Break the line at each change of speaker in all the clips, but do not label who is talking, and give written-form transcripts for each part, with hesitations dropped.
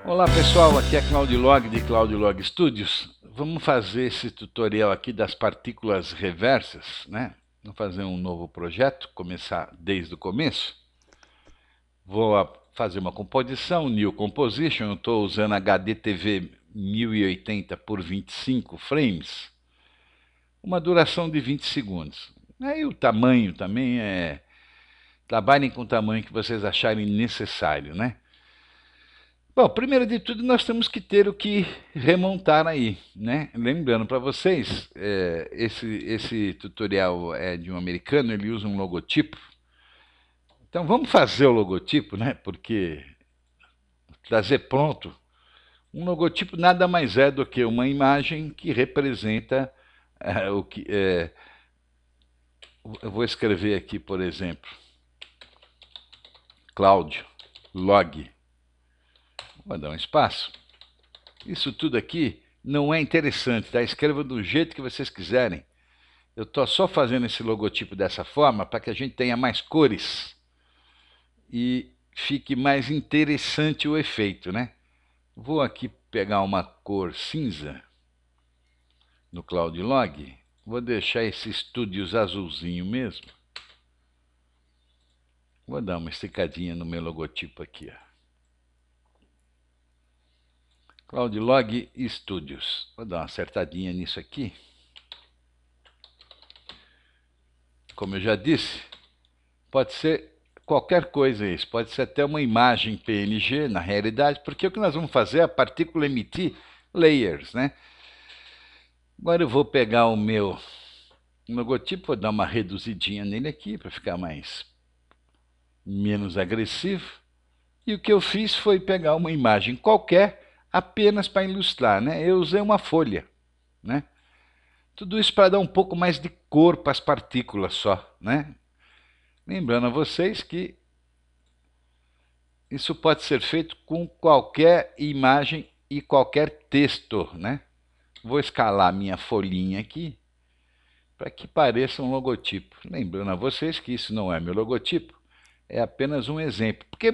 Olá pessoal, aqui é Claudio Log de Claudio Log Studios. Vamos fazer esse tutorial aqui das partículas reversas, né? Vamos fazer um novo projeto, começar desde o começo. Vou fazer uma composição, New Composition. Eu estou usando HDTV 1080 por 25 frames, uma duração de 20 segundos. Aí o tamanho também trabalhem com o tamanho que vocês acharem necessário, né? Bom, primeiro de tudo, nós temos que ter o que remontar aí, né? Lembrando para vocês, esse tutorial é de um americano, ele usa um logotipo. Então vamos fazer o logotipo, né? Porque trazer pronto, um logotipo nada mais é do que uma imagem que representa o que... eu vou escrever aqui, por exemplo, Claudio Log. Vou dar um espaço. Isso tudo aqui não é interessante, tá? Escreva do jeito que vocês quiserem. Eu estou só fazendo esse logotipo dessa forma para que a gente tenha mais cores e fique mais interessante o efeito, né? Vou aqui pegar uma cor cinza no Claudio Log. Vou deixar esse Studios azulzinho mesmo. Vou dar uma esticadinha no meu logotipo aqui, ó. Claudio Log Studios. Vou dar uma acertadinha nisso aqui. Como eu já disse, pode ser qualquer coisa isso. Pode ser até uma imagem PNG, na realidade, porque o que nós vamos fazer é a partícula emitir layers, né? Agora eu vou pegar o meu logotipo, vou dar uma reduzidinha nele aqui, para ficar menos agressivo. E o que eu fiz foi pegar uma imagem qualquer, apenas para ilustrar, né? Eu usei uma folha, né? Tudo isso para dar um pouco mais de cor para as partículas só, né? Lembrando a vocês que isso pode ser feito com qualquer imagem e qualquer texto, né? Vou escalar minha folhinha aqui para que pareça um logotipo. Lembrando a vocês que isso não é meu logotipo, é apenas um exemplo. Porque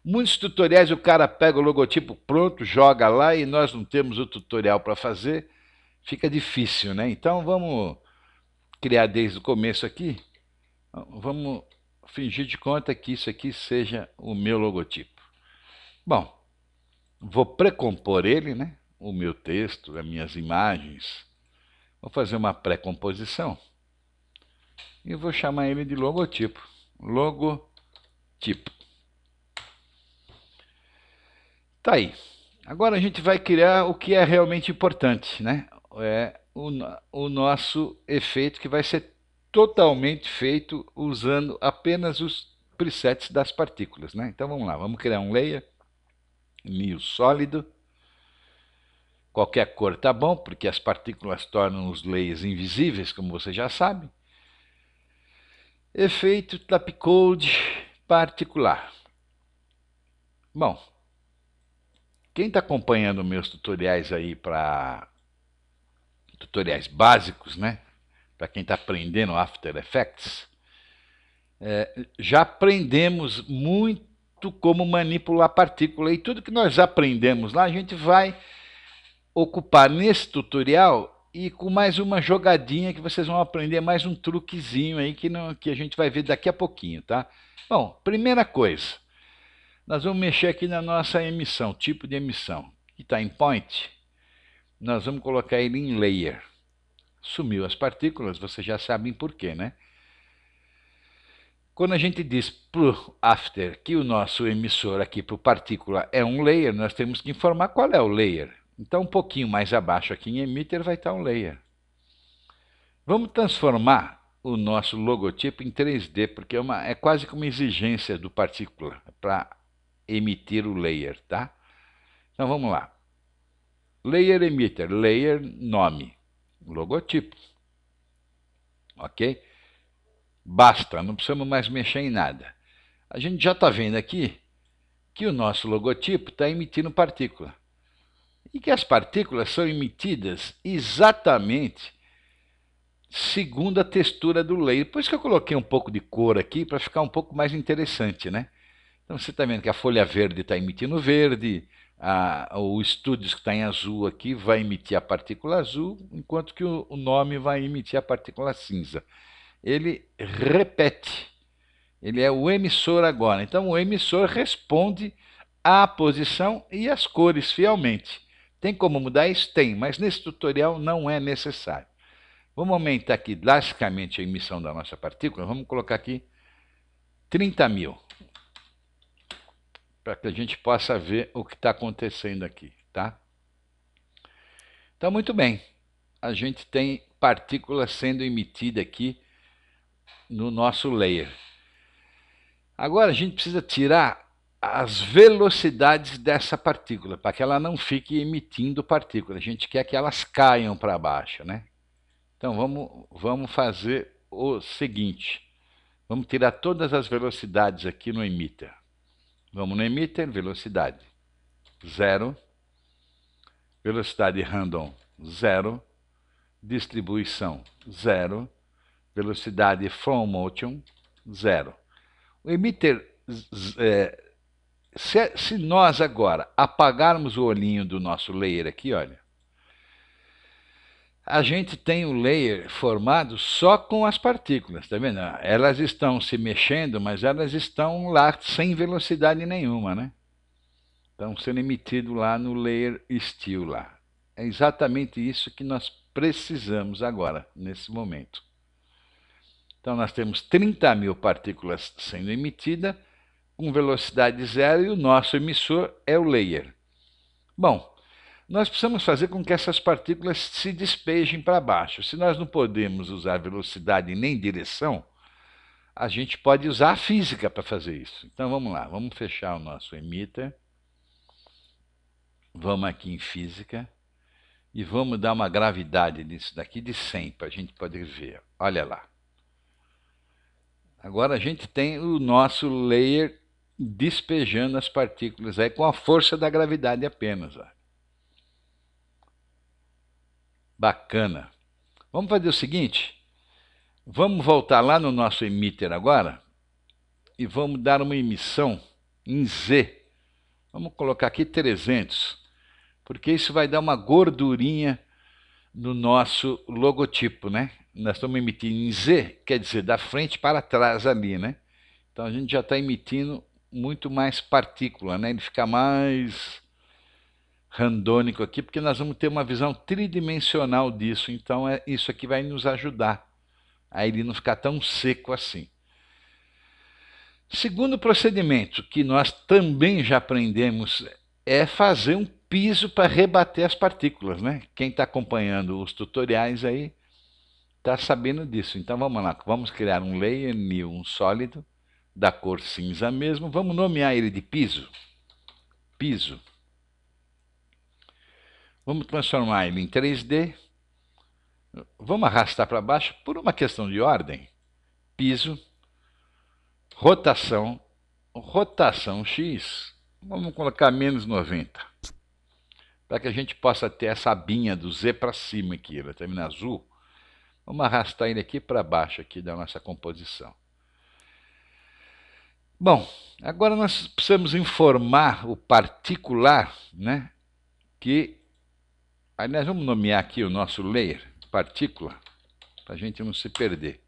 muitos tutoriais o cara pega o logotipo pronto, joga lá e nós não temos o tutorial para fazer, fica difícil, né? Então vamos criar desde o começo aqui. Vamos fingir de conta que isso aqui seja o meu logotipo. Bom, vou precompor ele, né? O meu texto, as minhas imagens. Vou fazer uma pré-composição e vou chamar ele de logotipo. Logotipo. Tá aí. Agora a gente vai criar o que é realmente importante, né? É o nosso efeito, que vai ser totalmente feito usando apenas os presets das partículas, né? Então vamos lá, vamos criar um layer, new sólido. Qualquer cor tá bom, porque as partículas tornam os layers invisíveis, como você já sabe. Efeito Tapcode particular. Bom, quem está acompanhando meus tutoriais aí para tutoriais básicos, né? Para quem está aprendendo After Effects, já aprendemos muito como manipular partícula, e tudo que nós aprendemos lá a gente vai ocupar nesse tutorial e com mais uma jogadinha que vocês vão aprender, mais um truquezinho aí que a gente vai ver daqui a pouquinho, tá? Bom, primeira coisa, nós vamos mexer aqui na nossa emissão, tipo de emissão, que está em point. Nós vamos colocar ele em layer. Sumiu as partículas, vocês já sabem por quê, né? Quando a gente diz para o after que o nosso emissor aqui para o partícula é um layer, nós temos que informar qual é o layer. Então, um pouquinho mais abaixo aqui em emitter vai estar um layer. Vamos transformar o nosso logotipo em 3D, porque é quase que uma exigência do partícula para emitir o layer, tá? Então vamos lá. Layer emitter, layer nome, logotipo. Ok? Basta, não precisamos mais mexer em nada. A gente já está vendo aqui que o nosso logotipo está emitindo partícula. E que as partículas são emitidas exatamente segundo a textura do layer. Por isso que eu coloquei um pouco de cor aqui, para ficar um pouco mais interessante, né? Então você está vendo que a folha verde está emitindo verde, O Studios que está em azul aqui vai emitir a partícula azul, enquanto que o nome vai emitir a partícula cinza. Ele repete, ele é o emissor agora. Então o emissor responde à posição e às cores fielmente. Tem como mudar isso? Tem, mas nesse tutorial não é necessário. Vamos aumentar aqui drasticamente a emissão da nossa partícula. Vamos colocar aqui 30.000, para que a gente possa ver o que está acontecendo aqui, tá? Então, muito bem. A gente tem partículas sendo emitida aqui no nosso layer. Agora a gente precisa tirar as velocidades dessa partícula, para que ela não fique emitindo partícula. A gente quer que elas caiam para baixo, né? Então vamos fazer o seguinte. Vamos tirar todas as velocidades aqui no emitter. Vamos no emitter, velocidade 0, velocidade random 0, distribuição 0, velocidade from motion 0. O emitter, se nós agora apagarmos o olhinho do nosso layer aqui, olha, a gente tem o layer formado só com as partículas, tá vendo? Elas estão se mexendo, mas elas estão lá sem velocidade nenhuma, né? Estão sendo emitidos lá no layer still lá. É exatamente isso que nós precisamos agora, nesse momento. Então nós temos 30.000 partículas sendo emitidas com velocidade 0 e o nosso emissor é o layer. Bom, nós precisamos fazer com que essas partículas se despejem para baixo. Se nós não podemos usar velocidade nem direção, a gente pode usar a física para fazer isso. Então vamos lá, vamos fechar o nosso emitter. Vamos aqui em física e vamos dar uma gravidade nisso daqui de 100 para a gente poder ver. Olha lá. Agora a gente tem o nosso layer despejando as partículas aí com a força da gravidade apenas. Ó. Bacana. Vamos fazer o seguinte, vamos voltar lá no nosso emitter agora e vamos dar uma emissão em Z. Vamos colocar aqui 300, porque isso vai dar uma gordurinha no nosso logotipo, né? Nós estamos emitindo em Z, quer dizer, da frente para trás ali, né? Então a gente já está emitindo muito mais partícula, né? Ele fica mais randônico aqui, porque nós vamos ter uma visão tridimensional disso. Então isso aqui vai nos ajudar a ele não ficar tão seco assim. Segundo procedimento que nós também já aprendemos é fazer um piso para rebater as partículas, né? Quem está acompanhando os tutoriais aí está sabendo disso. Então vamos lá, vamos criar um layer new, um sólido da cor cinza mesmo. Vamos nomear ele de piso. Piso. Vamos transformar ele em 3D. Vamos arrastar para baixo por uma questão de ordem. Piso. Rotação. Rotação X. Vamos colocar menos 90. Para que a gente possa ter essa abinha do Z para cima aqui. Ela termina azul. Vamos arrastar ele aqui para baixo aqui da nossa composição. Bom, agora nós precisamos informar o particular, né? Que, aliás, vamos nomear aqui o nosso layer, partícula, para a gente não se perder.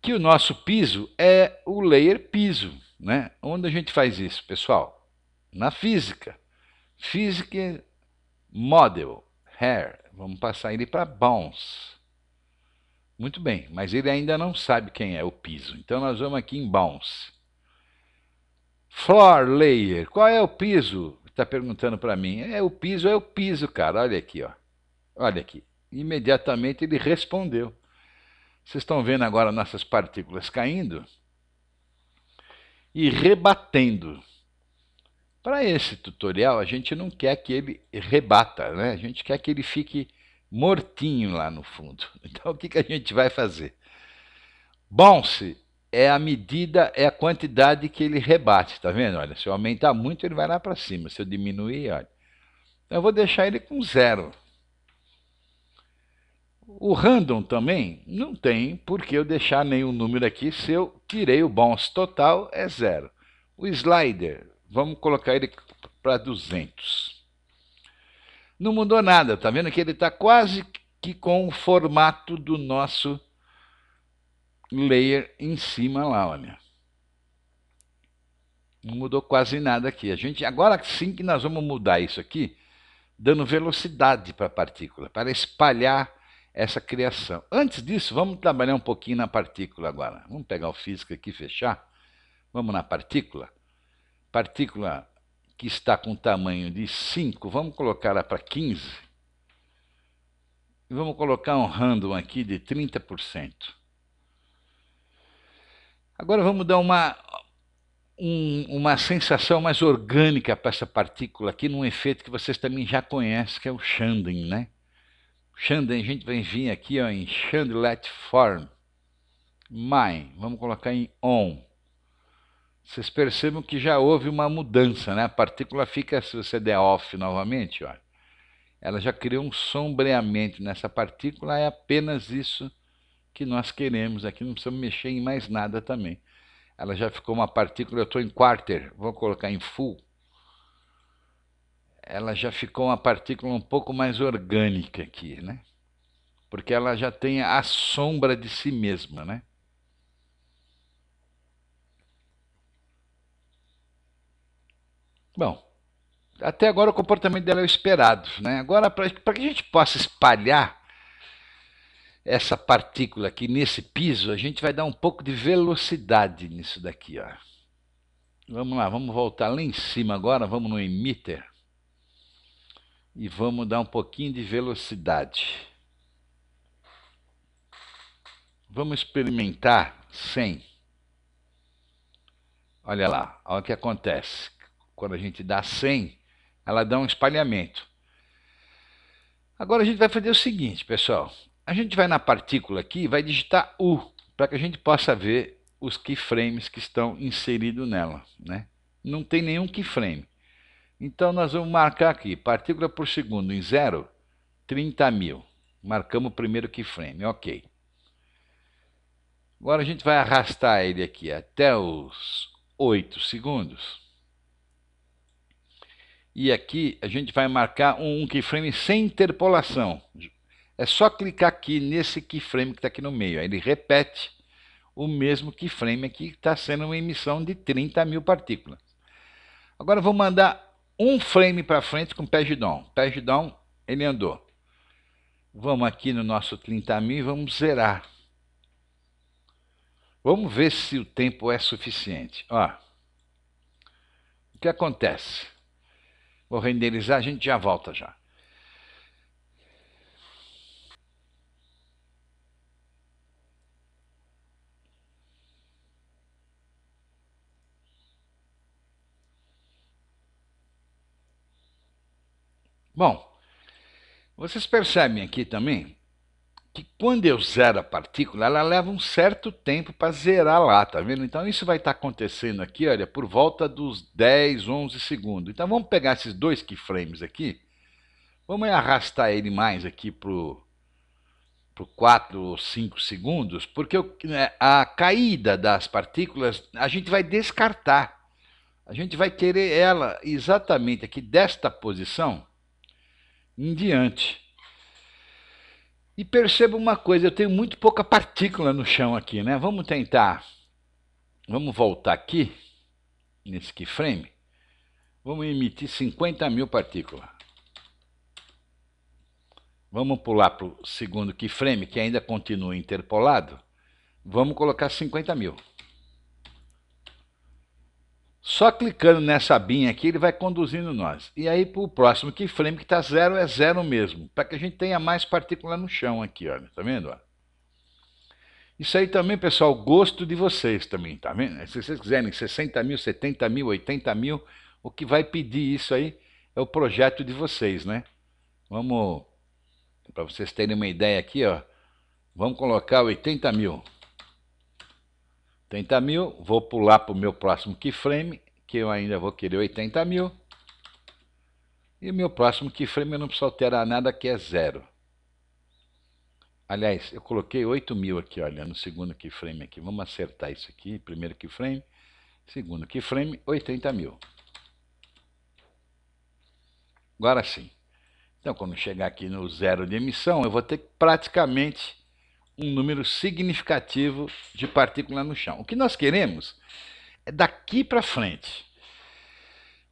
Que o nosso piso é o layer piso, né? Onde a gente faz isso, pessoal? Na física. Física Model, Hair. Vamos passar ele para Bounce. Muito bem, mas ele ainda não sabe quem é o piso. Então nós vamos aqui em Bounce. Floor Layer. Qual é o piso? Está perguntando para mim. O piso, cara. Olha aqui, ó. Olha aqui. Imediatamente ele respondeu. Vocês estão vendo agora nossas partículas caindo e rebatendo. Para esse tutorial, a gente não quer que ele rebata, né? A gente quer que ele fique mortinho lá no fundo. Então, o que a gente vai fazer? Bounce é a medida, é a quantidade que ele rebate, tá vendo? Olha, se eu aumentar muito, ele vai lá para cima. Se eu diminuir, olha. Então, eu vou deixar ele com 0. O random também não tem por que eu deixar nenhum número aqui se eu tirei o bounce total, é 0. O slider, vamos colocar ele para 200. Não mudou nada, tá vendo que ele está quase que com o formato do nosso layer em cima lá, olha. Não mudou quase nada aqui. Agora sim que nós vamos mudar isso aqui, dando velocidade para a partícula, para espalhar essa criação. Antes disso, vamos trabalhar um pouquinho na partícula agora. Vamos pegar o físico aqui e fechar. Vamos na partícula. Partícula que está com tamanho de 5, vamos colocar ela para 15. E vamos colocar um random aqui de 30%. Agora vamos dar uma sensação mais orgânica para essa partícula aqui, num efeito que vocês também já conhecem, que é o shading, né? O shading, a gente vai vir aqui ó, em Chandelet Form. Vamos colocar em On. Vocês percebem que já houve uma mudança, né? A partícula fica, se você der off novamente, ó, ela já criou um sombreamento nessa partícula, é apenas isso que nós queremos aqui, não precisamos mexer em mais nada também. Ela já ficou uma partícula, eu estou em quarter, vou colocar em full. Ela já ficou uma partícula um pouco mais orgânica aqui, né? Porque ela já tem a sombra de si mesma, né? Bom, até agora o comportamento dela é o esperado, né? Agora, para que a gente possa espalhar essa partícula aqui nesse piso, a gente vai dar um pouco de velocidade nisso daqui, ó. Vamos lá, vamos voltar lá em cima agora, vamos no emitter e vamos dar um pouquinho de velocidade. Vamos experimentar 100. Olha lá, olha o que acontece. Quando a gente dá 100, ela dá um espalhamento. Agora a gente vai fazer o seguinte, pessoal. A gente vai na partícula aqui e vai digitar U, para que a gente possa ver os keyframes que estão inseridos nela, né? Não tem nenhum keyframe. Então nós vamos marcar aqui, partícula por segundo em 0, 30.000. Marcamos o primeiro keyframe, ok. Agora a gente vai arrastar ele aqui até os 8 segundos. E aqui a gente vai marcar um keyframe sem interpolação. É só clicar aqui nesse keyframe que está aqui no meio. Aí ele repete o mesmo keyframe aqui, que está sendo uma emissão de 30.000 partículas. Agora vou mandar um frame para frente com page down. Page down, ele andou. Vamos aqui no nosso 30.000 e vamos zerar. Vamos ver se o tempo é suficiente. Ó, o que acontece? Vou renderizar, a gente já volta já. Bom, vocês percebem aqui também que quando eu zero a partícula, ela leva um certo tempo para zerar lá, tá vendo? Então isso vai estar acontecendo aqui, olha, por volta dos 10, 11 segundos. Então vamos pegar esses dois keyframes aqui, vamos arrastar ele mais aqui para 4 ou 5 segundos, porque a caída das partículas a gente vai descartar. A gente vai querer ela exatamente aqui desta posição em diante. E perceba uma coisa, eu tenho muito pouca partícula no chão aqui, né? Vamos tentar, vamos voltar aqui, nesse keyframe, vamos emitir 50.000 partículas. Vamos pular para o segundo keyframe, que ainda continua interpolado, vamos colocar 50.000. Só clicando nessa abinha aqui, ele vai conduzindo nós. E aí, para o próximo keyframe, que está 0, é 0 mesmo. Para que a gente tenha mais partícula no chão aqui, olha. Tá vendo? Isso aí também, pessoal, gosto de vocês também, tá vendo? Se vocês quiserem 60.000, 70.000, 80.000, o que vai pedir isso aí é o projeto de vocês, né? Vamos, para vocês terem uma ideia aqui, ó. Vamos colocar 80.000. 80.000, vou pular para o meu próximo keyframe, que eu ainda vou querer 80.000. E o meu próximo keyframe eu não preciso alterar nada, que é 0. Aliás, eu coloquei 8.000 aqui, olha, no segundo keyframe aqui. Vamos acertar isso aqui, primeiro keyframe, segundo keyframe, 80.000. Agora sim. Então, quando chegar aqui no zero de emissão, eu vou ter praticamente um número significativo de partículas no chão. O que nós queremos é daqui para frente.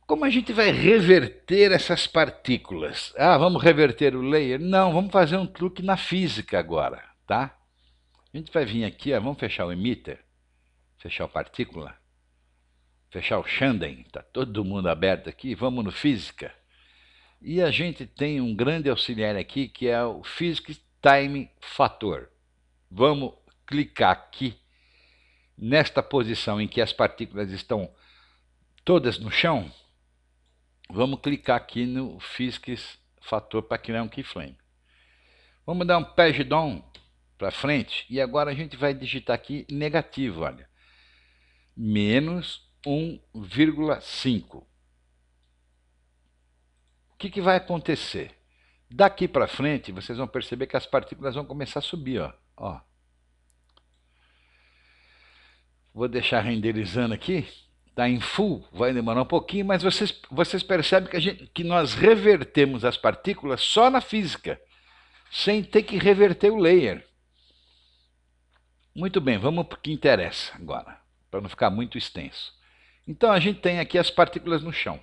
Como a gente vai reverter essas partículas? Ah, vamos reverter o layer? Não, vamos fazer um truque na física agora, tá? A gente vai vir aqui, ó, vamos fechar o emitter, fechar o partícula, fechar o Shanden, tá todo mundo aberto aqui, vamos no física. E a gente tem um grande auxiliar aqui que é o Physics Time Factor. Vamos clicar aqui nesta posição em que as partículas estão todas no chão. Vamos clicar aqui no Physics Fator para criar um keyframe. Vamos dar um page down para frente e agora a gente vai digitar aqui negativo, olha. Menos 1,5. O que vai acontecer? Daqui para frente, vocês vão perceber que as partículas vão começar a subir, ó. Vou deixar renderizando aqui. Está em full, vai demorar um pouquinho, mas vocês percebem que nós revertemos as partículas só na física, sem ter que reverter o layer. Muito bem, vamos para o que interessa agora, para não ficar muito extenso. Então a gente tem aqui as partículas no chão.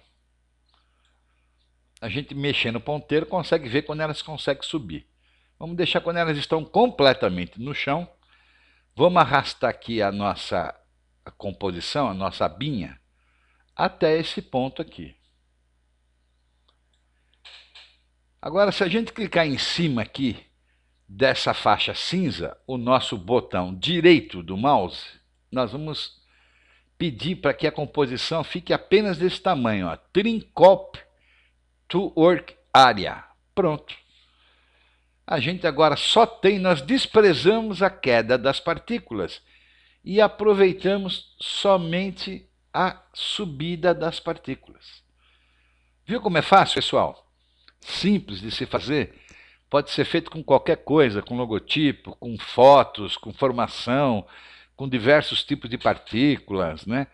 A gente mexendo no ponteiro consegue ver quando elas conseguem subir. Vamos deixar quando elas estão completamente no chão. Vamos arrastar aqui a nossa composição, a nossa abinha, até esse ponto aqui. Agora, se a gente clicar em cima aqui dessa faixa cinza, o nosso botão direito do mouse, nós vamos pedir para que a composição fique apenas desse tamanho, ó, Trim Cop to Work Area. Pronto. A gente agora nós desprezamos a queda das partículas e aproveitamos somente a subida das partículas. Viu como é fácil, pessoal? Simples de se fazer. Pode ser feito com qualquer coisa, com logotipo, com fotos, com formação, com diversos tipos de partículas, né?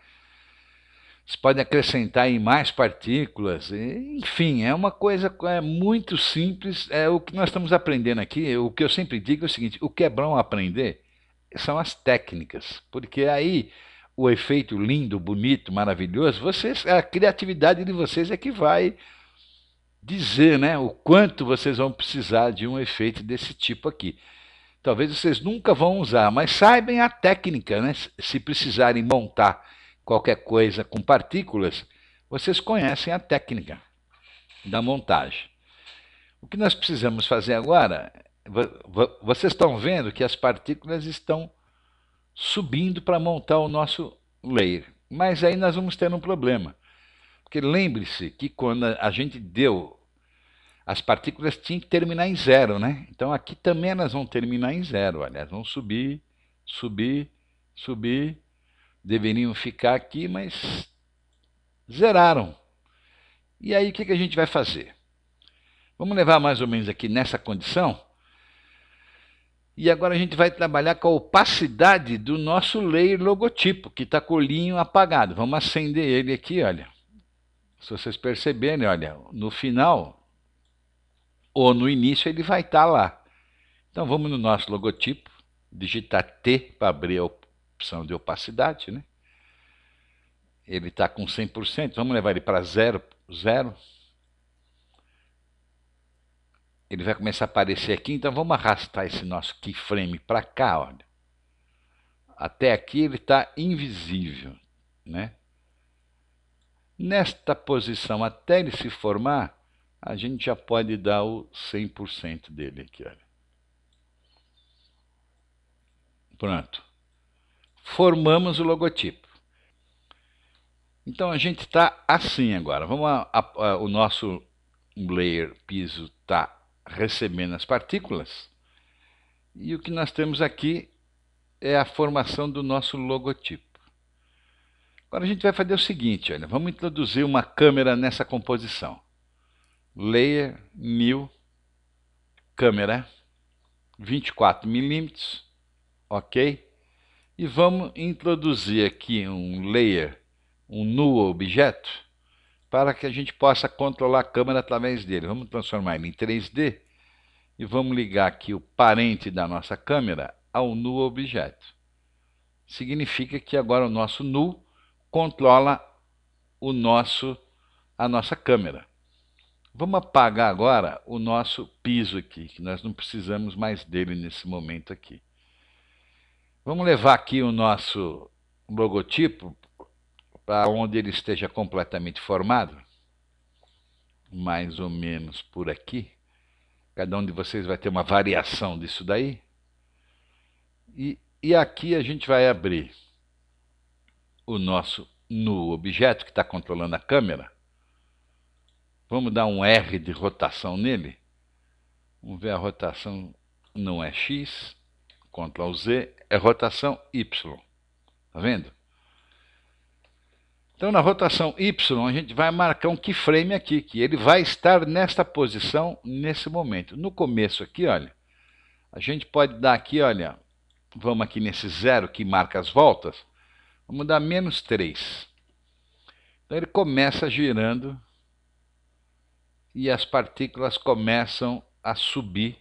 Você pode acrescentar aí mais partículas, enfim, é uma coisa muito simples. É o que nós estamos aprendendo aqui. O que eu sempre digo é o seguinte: o que é bom aprender são as técnicas, porque aí o efeito lindo, bonito, maravilhoso, a criatividade de vocês é que vai dizer, né, o quanto vocês vão precisar de um efeito desse tipo aqui. Talvez vocês nunca vão usar, mas saibam a técnica, né? Se precisarem montar qualquer coisa com partículas, vocês conhecem a técnica da montagem. O que nós precisamos fazer agora, vocês estão vendo que as partículas estão subindo para montar o nosso layer. Mas aí nós vamos ter um problema. Porque lembre-se que quando a gente deu, as partículas tinham que terminar em zero, né? Então aqui também elas vão terminar em zero. Olha, elas vão subir, subir, subir. Deveriam ficar aqui, mas zeraram. E aí o que a gente vai fazer? Vamos levar mais ou menos aqui nessa condição. E agora a gente vai trabalhar com a opacidade do nosso layer logotipo, que está com o olhinho apagado. Vamos acender ele aqui, olha. Se vocês perceberem, olha, no final ou no início ele vai estar lá. Então vamos no nosso logotipo, digitar T para abrir a opção de opacidade, né? Ele está com 100%, vamos levar ele para 0, 0. Ele vai começar a aparecer aqui, então vamos arrastar esse nosso keyframe para cá, olha. Até aqui ele está invisível, né? Nesta posição, até ele se formar, a gente já pode dar o 100% dele aqui, olha. Pronto. Formamos o logotipo. Então a gente está assim agora. O nosso layer piso está recebendo as partículas. E o que nós temos aqui é a formação do nosso logotipo. Agora a gente vai fazer o seguinte, olha, vamos introduzir uma câmera nessa composição. Layer, New, câmera, 24 milímetros, ok? E vamos introduzir aqui um layer, um null objeto, para que a gente possa controlar a câmera através dele. Vamos transformar ele em 3D e vamos ligar aqui o parente da nossa câmera ao null objeto. Significa que agora o nosso null controla a nossa câmera. Vamos apagar agora o nosso piso aqui, que nós não precisamos mais dele nesse momento aqui. Vamos levar aqui o nosso logotipo para onde ele esteja completamente formado, mais ou menos por aqui. Cada um de vocês vai ter uma variação disso daí. E aqui a gente vai abrir o nosso null objeto, que está controlando a câmera. Vamos dar um R de rotação nele. Vamos ver a rotação, não é X, Ctrl Z, é rotação Y. Tá vendo? Então, na rotação Y, a gente vai marcar um keyframe aqui, que ele vai estar nesta posição nesse momento. No começo aqui, olha, a gente pode dar aqui, olha, vamos aqui nesse 0 que marca as voltas, vamos dar -3. Então, ele começa girando e as partículas começam a subir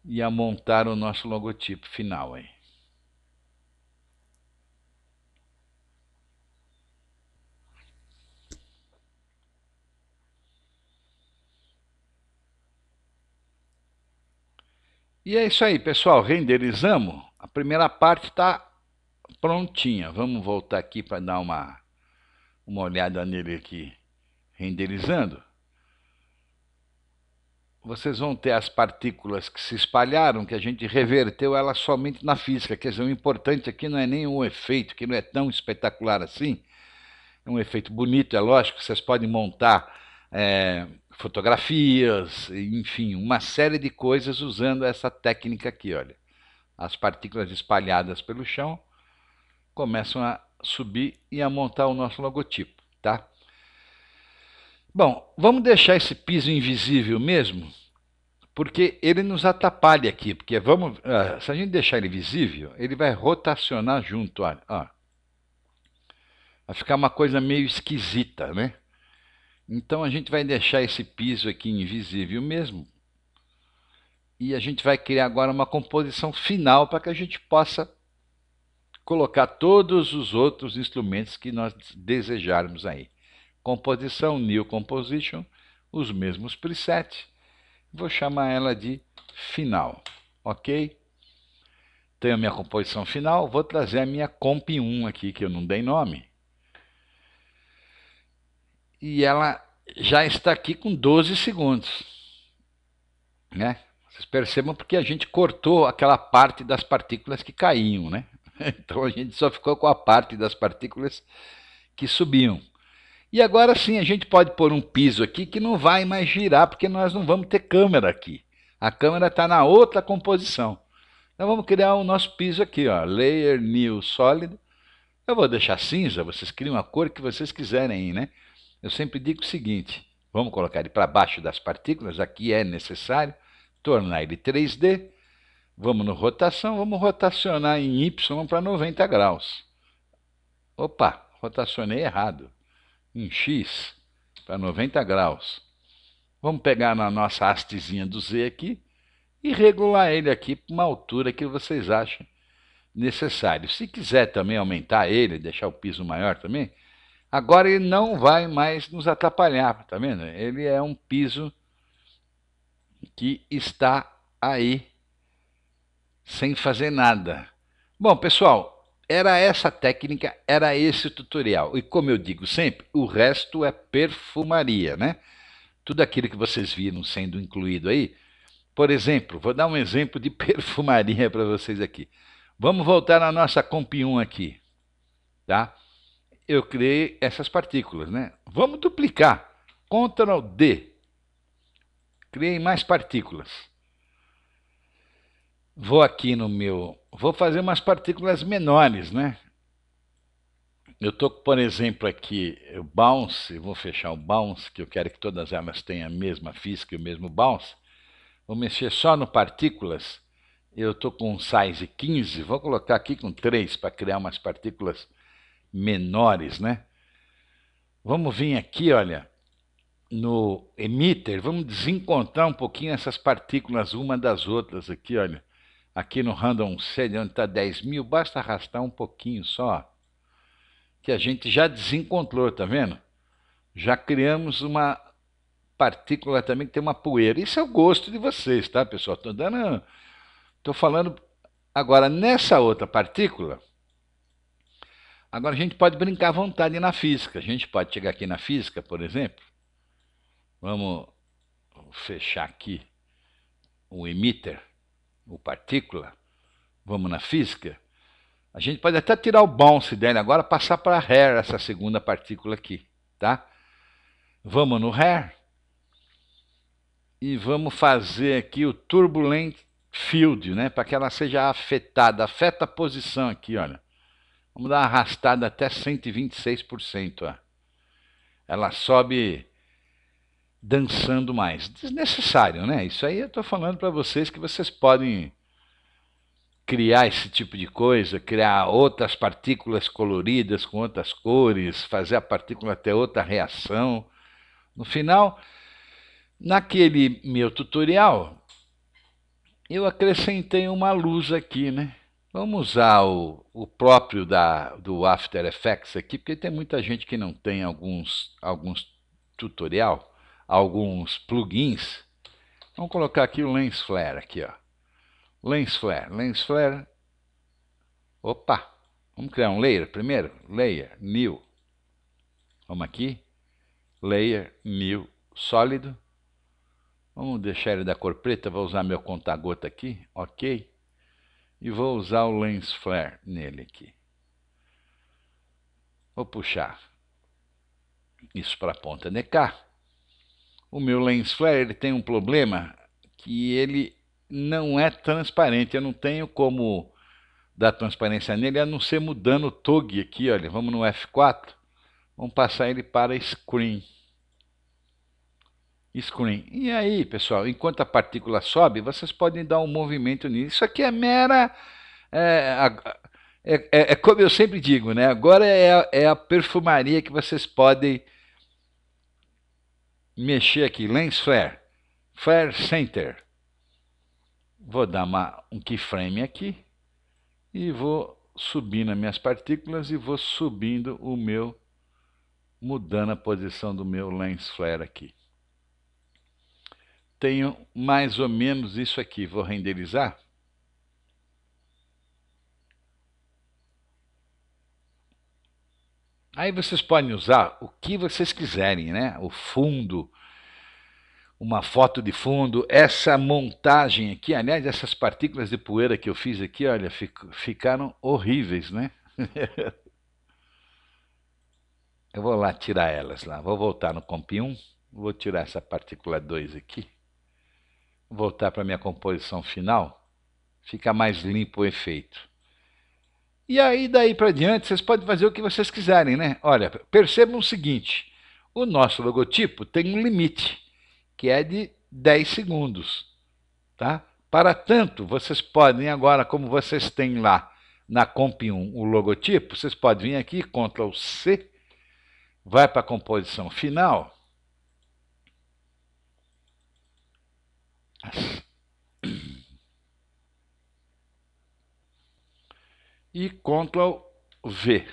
e a montar o nosso logotipo final aí. E é isso aí, pessoal. Renderizamos. A primeira parte está prontinha. Vamos voltar aqui para dar uma olhada nele aqui, renderizando. Vocês vão ter as partículas que se espalharam, que a gente reverteu elas somente na física. Quer dizer, o importante aqui não é nenhum efeito, que não é tão espetacular assim. É um efeito bonito, é lógico. Vocês podem montar fotografias, enfim, uma série de coisas usando essa técnica aqui, olha. As partículas espalhadas pelo chão começam a subir e a montar o nosso logotipo, tá? Bom, vamos deixar esse piso invisível mesmo, porque ele nos atrapalha aqui, porque se a gente deixar ele visível, ele vai rotacionar junto, olha, ó. Vai ficar uma coisa meio esquisita, né? Então a gente vai deixar esse piso aqui invisível mesmo. E a gente vai criar agora uma composição final para que a gente possa colocar todos os outros instrumentos que nós desejarmos aí. Composição, New Composition, os mesmos presets. Vou chamar ela de final, ok? Tenho a minha composição final, vou trazer a minha Comp 1 aqui, que eu não dei nome. E ela já está aqui com 12 segundos, né? Vocês percebam porque a gente cortou aquela parte das partículas que caíam, né? Então a gente só ficou com a parte das partículas que subiam. E agora sim a gente pode pôr um piso aqui que não vai mais girar, porque nós não vamos ter câmera aqui. A câmera está na outra composição. Então vamos criar o nosso piso aqui, ó, Layer New Solid. Eu vou deixar cinza, vocês criam a cor que vocês quiserem aí, né? Eu sempre digo o seguinte, vamos colocar ele para baixo das partículas, aqui é necessário, tornar ele 3D, vamos no rotação, vamos rotacionar em Y para 90 graus. Opa, rotacionei errado, em X para 90 graus. Vamos pegar na nossa hastezinha do Z aqui e regular ele aqui para uma altura que vocês achem necessário. Se quiser também aumentar ele, deixar o piso maior também, agora ele não vai mais nos atrapalhar, tá vendo? Ele é um piso que está aí sem fazer nada. Bom, pessoal, era essa técnica, era esse o tutorial. E como eu digo sempre, o resto é perfumaria, né? Tudo aquilo que vocês viram sendo incluído aí. Por exemplo, vou dar um exemplo de perfumaria para vocês aqui. Vamos voltar na nossa Comp 1 aqui, tá? Eu criei essas partículas, né? Vamos duplicar. Ctrl D. Criei mais partículas. Vou aqui no meu... Vou fazer umas partículas menores, né? Eu estou, por exemplo, aqui o Bounce. Vou fechar o Bounce, que eu quero que todas elas tenham a mesma física e o mesmo Bounce. Vou mexer só no partículas. Eu estou com um size 15. Vou colocar aqui com 3 para criar umas partículas menores, né? Vamos vir aqui, olha, no emitter, vamos desencontrar um pouquinho essas partículas uma das outras aqui, olha. Aqui no random seed, onde está 10.000, basta arrastar um pouquinho só, que a gente já desencontrou, tá vendo? Já criamos uma partícula também que tem uma poeira. Isso é o gosto de vocês, tá, pessoal? Tô falando agora nessa outra partícula. Agora a gente pode brincar à vontade na física. A gente pode chegar aqui na física, por exemplo. Vamos fechar aqui o emitter, o partícula. Vamos na física. A gente pode até tirar o bounce dela agora, passar para hair, essa segunda partícula aqui, tá? Vamos no hair e vamos fazer aqui o turbulent field, né? Para que ela seja afetada. Afeta a posição aqui, olha. Vamos dar uma arrastada até 126%. Ó. Ela sobe dançando mais. Desnecessário, né? Isso aí eu estou falando para vocês que vocês podem criar esse tipo de coisa, criar outras partículas coloridas com outras cores, fazer a partícula ter outra reação. No final, naquele meu tutorial, eu acrescentei uma luz aqui, né? Vamos usar o próprio do After Effects aqui, porque tem muita gente que não tem alguns tutorial, alguns plugins. Vamos colocar aqui o Lens Flare, aqui, ó. Lens Flare. Opa! Vamos criar um layer primeiro? Layer, New. Vamos aqui. Layer, New, sólido. Vamos deixar ele da cor preta, vou usar meu conta-gota aqui, ok. E vou usar o Lens Flare nele aqui. Vou puxar isso para a ponta de cá. O meu Lens Flare ele tem um problema que ele não é transparente. Eu não tenho como dar transparência nele, a não ser mudando o toggle aqui, olha. Vamos no F4, vamos passar ele para Screen. E aí, pessoal, enquanto a partícula sobe, vocês podem dar um movimento nisso. Isso aqui é mera... É como eu sempre digo, né? Agora é a perfumaria que vocês podem mexer aqui. Lens Flare. Flare Center. Vou dar um keyframe aqui. E vou subindo as minhas partículas e vou subindo o meu... Mudando a posição do meu Lens Flare aqui. Tenho mais ou menos isso aqui. Vou renderizar. Aí vocês podem usar o que vocês quiserem, né? O fundo, uma foto de fundo, essa montagem aqui, aliás, essas partículas de poeira que eu fiz aqui, olha, ficaram horríveis, né? Eu vou lá tirar elas lá. Vou voltar no Comp 1, vou tirar essa partícula 2 aqui. Voltar para a minha composição final, fica mais limpo o efeito. E aí, daí para diante, vocês podem fazer o que vocês quiserem, né? Olha, percebam o seguinte, o nosso logotipo tem um limite, que é de 10 segundos, tá? Para tanto, vocês podem agora, como vocês têm lá na Comp 1 o logotipo, vocês podem vir aqui, Ctrl C, vai para a composição final, e Ctrl V.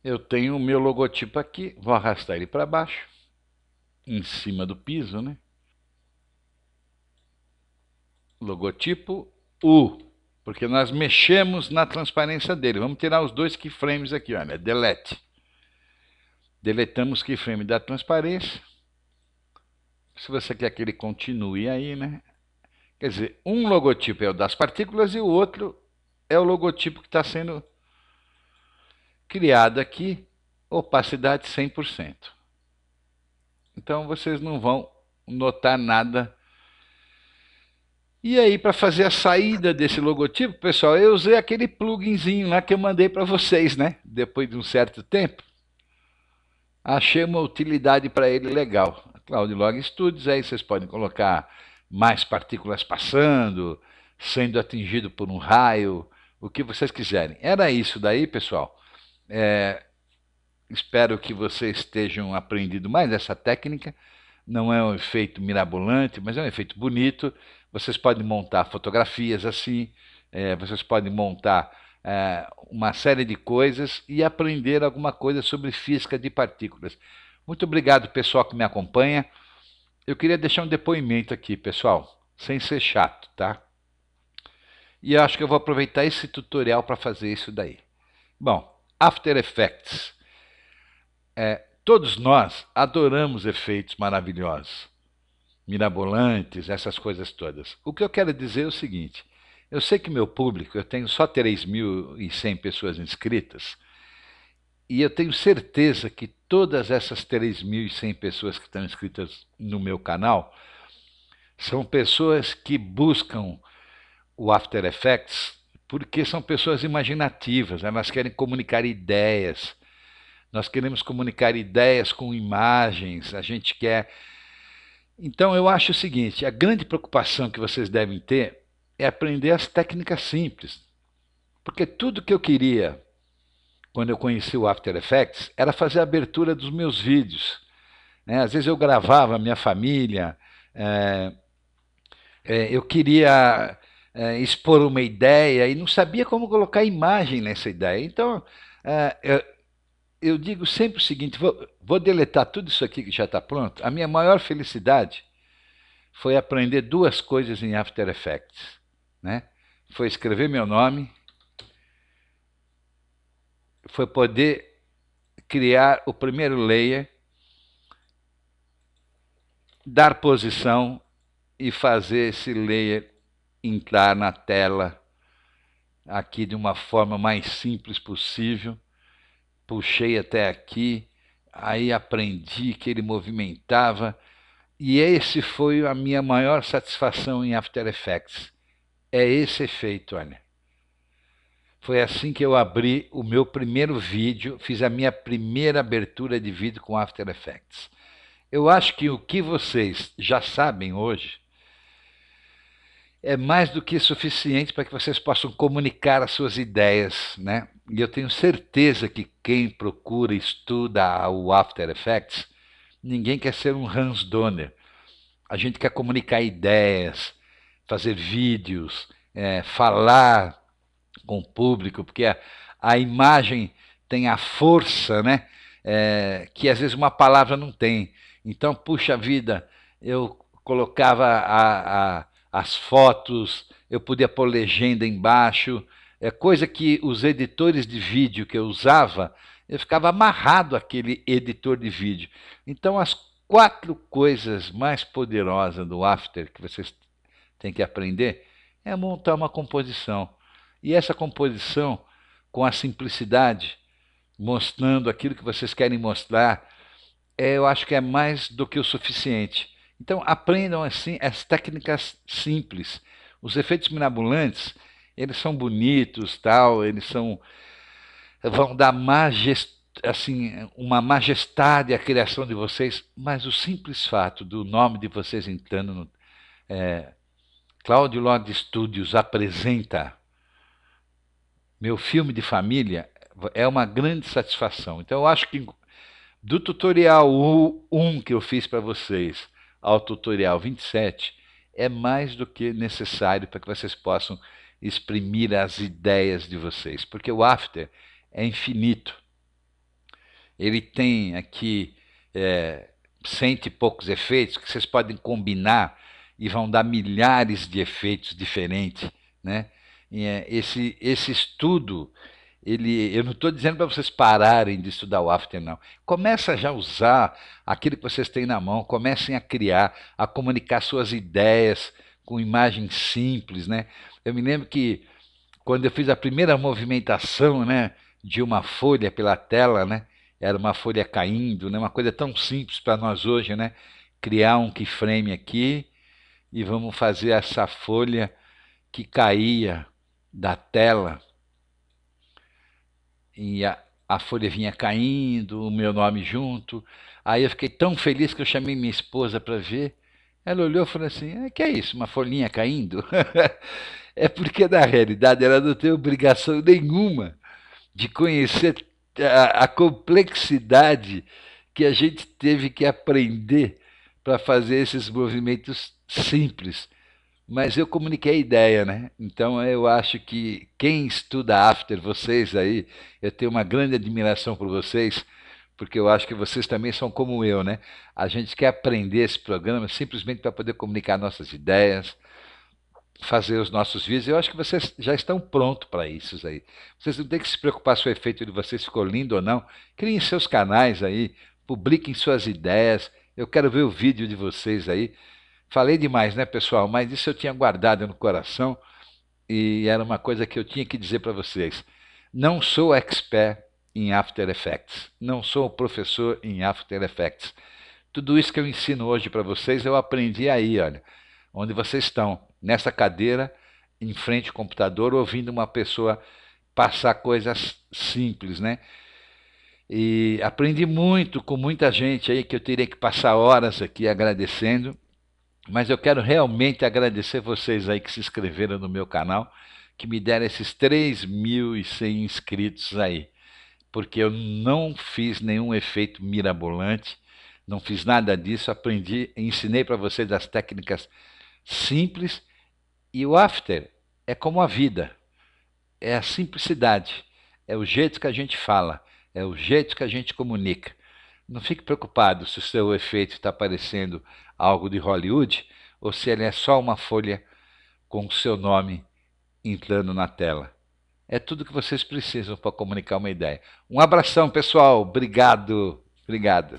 Eu tenho o meu logotipo aqui, vou arrastar ele para baixo, em cima do piso, né? Logotipo U, porque nós mexemos na transparência dele. Vamos tirar os dois keyframes aqui, olha, Delete. Deletamos o keyframe da transparência. Se você quer que ele continue aí, né? Quer dizer, um logotipo é o das partículas e o outro é o logotipo que está sendo criado aqui, opacidade 100%. Então vocês não vão notar nada. E aí, para fazer a saída desse logotipo, pessoal, eu usei aquele pluginzinho lá que eu mandei para vocês, né? Depois de um certo tempo. Achei uma utilidade para ele legal. CloudLog Studios, aí vocês podem colocar mais partículas passando, sendo atingido por um raio, o que vocês quiserem. Era isso daí, pessoal. Espero que vocês estejam aprendendo mais essa técnica. Não é um efeito mirabolante, mas é um efeito bonito. Vocês podem montar fotografias assim, vocês podem montar uma série de coisas e aprender alguma coisa sobre física de partículas. Muito obrigado, pessoal que me acompanha. Eu queria deixar um depoimento aqui, pessoal, sem ser chato, tá? E eu acho que eu vou aproveitar esse tutorial para fazer isso daí. Bom, After Effects. Todos nós adoramos efeitos maravilhosos, mirabolantes, essas coisas todas. O que eu quero dizer é o seguinte: eu sei que meu público, eu tenho só 3.100 pessoas inscritas, e eu tenho certeza que todas essas 3.100 pessoas que estão inscritas no meu canal são pessoas que buscam o After Effects porque são pessoas imaginativas, elas querem comunicar ideias. Nós queremos comunicar ideias com imagens, a gente quer. Então eu acho o seguinte: a grande preocupação que vocês devem ter é aprender as técnicas simples. Porque tudo que eu queria quando eu conheci o After Effects era fazer a abertura dos meus vídeos. Às vezes eu gravava a minha família, eu queria expor uma ideia e não sabia como colocar imagem nessa ideia. Então, eu digo sempre o seguinte: vou deletar tudo isso aqui que já está pronto. A minha maior felicidade foi aprender duas coisas em After Effects. Foi escrever meu nome, foi poder criar o primeiro layer, dar posição e fazer esse layer entrar na tela aqui de uma forma mais simples possível. Puxei até aqui, aí aprendi que ele movimentava, e esse foi a minha maior satisfação em After Effects. É esse efeito, olha. Foi assim que eu abri o meu primeiro vídeo, fiz a minha primeira abertura de vídeo com After Effects. Eu acho que o que vocês já sabem hoje é mais do que suficiente para que vocês possam comunicar as suas ideias, né? E eu tenho certeza que quem procura e estuda o After Effects, ninguém quer ser um Hans Donner. A gente quer comunicar ideias, fazer vídeos, falar com o público, porque a imagem tem a força, né? Que às vezes uma palavra não tem. Então, puxa vida, eu colocava as fotos, eu podia pôr legenda embaixo, coisa que os editores de vídeo que eu usava, eu ficava amarrado àquele editor de vídeo. Então, as 4 coisas mais poderosas do After que vocês têm que aprender é montar uma composição. E essa composição, com a simplicidade, mostrando aquilo que vocês querem mostrar, eu acho que é mais do que o suficiente. Então, aprendam assim as técnicas simples. Os efeitos mirabolantes, eles são bonitos, tal, eles vão dar uma majestade à criação de vocês, mas o simples fato do nome de vocês entrando no Claudio Log Studios apresenta meu filme de família é uma grande satisfação. Então, eu acho que do tutorial 1 que eu fiz para vocês ao tutorial 27, é mais do que necessário para que vocês possam exprimir as ideias de vocês, porque o After é infinito. Ele tem aqui 100 e poucos efeitos que vocês podem combinar e vão dar milhares de efeitos diferentes, né? Esse estudo, eu não estou dizendo para vocês pararem de estudar o After, não. Começa já a usar aquilo que vocês têm na mão, comecem a criar, a comunicar suas ideias com imagens simples, né? Eu me lembro que quando eu fiz a primeira movimentação, né, de uma folha pela tela, né, era uma folha caindo, né, uma coisa tão simples para nós hoje, né? Criar um keyframe aqui e vamos fazer essa folha que caía da tela, e a folha vinha caindo, o meu nome junto. Aí eu fiquei tão feliz que eu chamei minha esposa para ver. Ela olhou e falou assim: que é isso, uma folhinha caindo? É porque na realidade ela não tem obrigação nenhuma de conhecer a complexidade que a gente teve que aprender para fazer esses movimentos simples. Mas eu comuniquei a ideia, né? Então eu acho que quem estuda After, vocês aí, eu tenho uma grande admiração por vocês, porque eu acho que vocês também são como eu, né? A gente quer aprender esse programa simplesmente para poder comunicar nossas ideias, fazer os nossos vídeos. Eu acho que vocês já estão prontos para isso aí. Vocês não têm que se preocupar se o efeito de vocês ficou lindo ou não. Criem seus canais aí, publiquem suas ideias. Eu quero ver o vídeo de vocês aí. Falei demais, né, pessoal? Mas isso eu tinha guardado no coração e era uma coisa que eu tinha que dizer para vocês. Não sou expert em After Effects. Não sou professor em After Effects. Tudo isso que eu ensino hoje para vocês, eu aprendi aí, olha, onde vocês estão, nessa cadeira, em frente ao computador, ouvindo uma pessoa passar coisas simples, né? E aprendi muito com muita gente aí que eu teria que passar horas aqui agradecendo, mas eu quero realmente agradecer vocês aí que se inscreveram no meu canal, que me deram esses 3.100 inscritos aí, porque eu não fiz nenhum efeito mirabolante, não fiz nada disso, aprendi, ensinei para vocês as técnicas simples e o after é como a vida, é a simplicidade, é o jeito que a gente fala, é o jeito que a gente comunica. Não fique preocupado se o seu efeito está parecendo algo de Hollywood ou se ele é só uma folha com o seu nome entrando na tela. É tudo que vocês precisam para comunicar uma ideia. Um abração, pessoal. Obrigado. Obrigado.